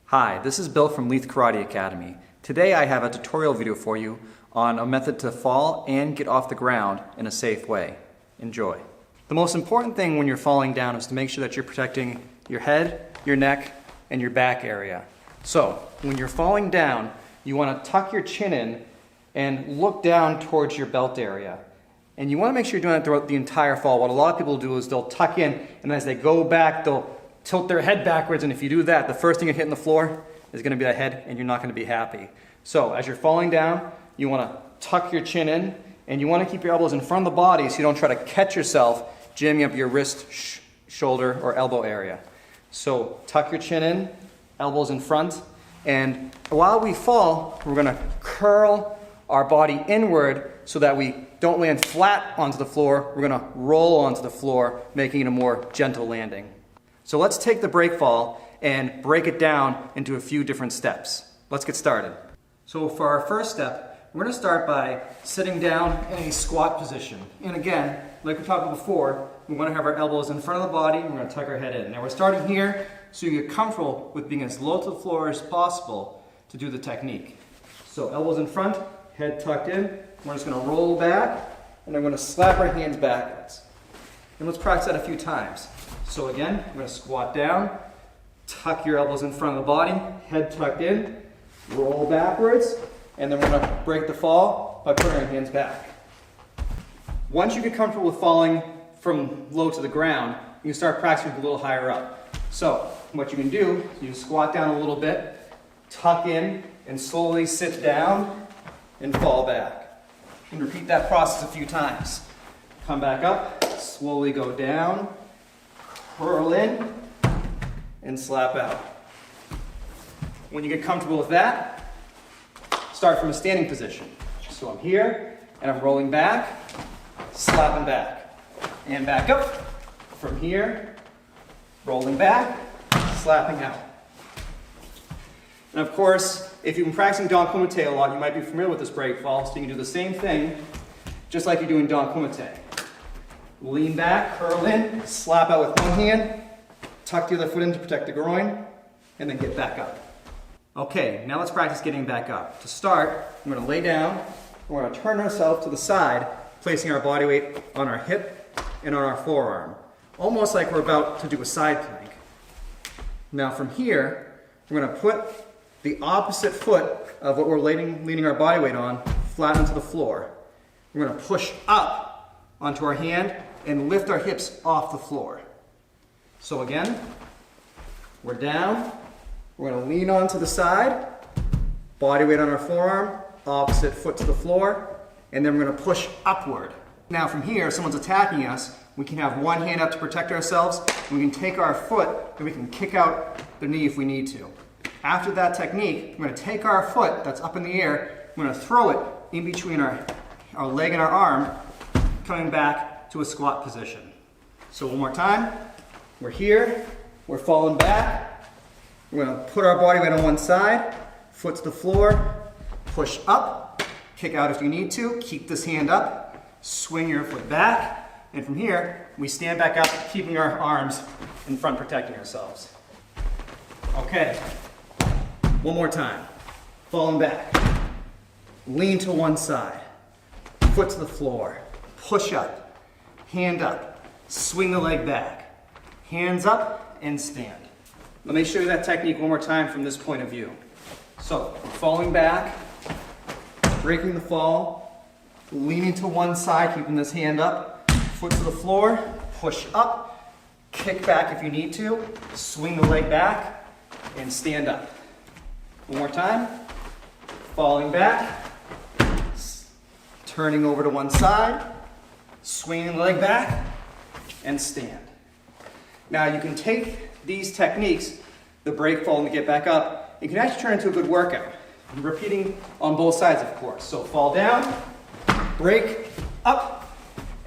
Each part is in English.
Hi, this is Bill from Leith Karate Academy. Today I have a tutorial video for you on a method to fall and get off the ground in a safe way. Enjoy. The most important thing when you're falling down is to make sure that you're protecting your head, your neck, and your back area. So, when you're falling down, you want to tuck your chin in and look down towards your belt area. And you want to make sure you're doing it throughout the entire fall. What a lot of people do is they'll tuck in, and as they go back, they'll tilt their head backwards, and if you do that, the first thing you're hitting the floor is going to be that head, and you're not going to be happy. So, as you're falling down, you want to tuck your chin in, and you want to keep your elbows in front of the body so you don't try to catch yourself jamming up your wrist, shoulder, or elbow area. So, tuck your chin in, elbows in front, and while we fall, we're going to curl our body inward so that we don't land flat onto the floor. We're going to roll onto the floor, making it a more gentle landing. So let's take the break fall and break it down into a few different steps. Let's get started. So for our first step, we're going to start by sitting down in a squat position. And again, like we talked about before, we want to have our elbows in front of the body and we're going to tuck our head in. Now we're starting here so you get comfortable with being as low to the floor as possible to do the technique. So elbows in front, head tucked in. We're just going to roll back and then we're going to slap our hands backwards. And let's practice that a few times. So again, we're going to squat down, tuck your elbows in front of the body, head tucked in, roll backwards, and then we're going to break the fall by putting our hands back. Once you get comfortable with falling from low to the ground, you can start practicing a little higher up. So what you can do is you squat down a little bit, tuck in, and slowly sit down and fall back. And repeat that process a few times. Come back up, slowly go down, curl in, and slap out. When you get comfortable with that, start from a standing position. So I'm here, and I'm rolling back, slapping back, and back up. From here, rolling back, slapping out. And of course, if you've been practicing Dan Kumite a lot, you might be familiar with this break fall, so you can do the same thing, just like you do in Dan Kumite. Lean back, curl in, slap out with one hand, tuck the other foot in to protect the groin, and then get back up. Okay, now let's practice getting back up. To start, I'm going to lay down, we're going to turn ourselves to the side, placing our body weight on our hip and on our forearm, almost like we're about to do a side plank. Now from here, we're going to put the opposite foot of what we're leaning our body weight on flat onto the floor. We're going to push up onto our hand and lift our hips off the floor. So again, we're down, we're going to lean onto the side, body weight on our forearm, opposite foot to the floor, and then we're going to push upward. Now from here, if someone's attacking us, we can have one hand up to protect ourselves, and we can take our foot and we can kick out the knee if we need to. After that technique, we're going to take our foot that's up in the air, we're going to throw it in between our leg and our arm, coming back to a squat position. So one more time, we're here, we're falling back, we're going to put our body weight on one side, foot to the floor, push up, kick out if you need to, keep this hand up, swing your foot back, and from here, we stand back up, keeping our arms in front, protecting ourselves. Okay, one more time, falling back, lean to one side, foot to the floor, push up, hand up, swing the leg back, hands up, and stand. Let me show you that technique one more time from this point of view. So, falling back, breaking the fall, leaning to one side, keeping this hand up, foot to the floor, push up, kick back if you need to, swing the leg back, and stand up. One more time, falling back, turning over to one side, swinging the leg back, and stand. Now you can take these techniques, the break fall and the get back up, it can actually turn into a good workout. Repeating on both sides, of course. So fall down, break, up,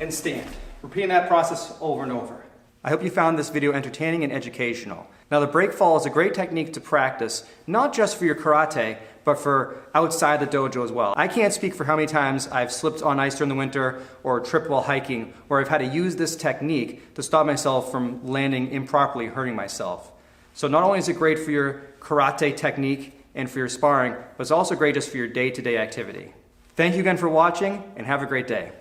and stand. Repeating that process over and over. I hope you found this video entertaining and educational. Now the break fall is a great technique to practice, not just for your karate, but for outside the dojo as well. I can't speak for how many times I've slipped on ice during the winter or tripped while hiking, where I've had to use this technique to stop myself from landing improperly, hurting myself. So not only is it great for your karate technique and for your sparring, but it's also great just for your day-to-day activity. Thank you again for watching, and have a great day.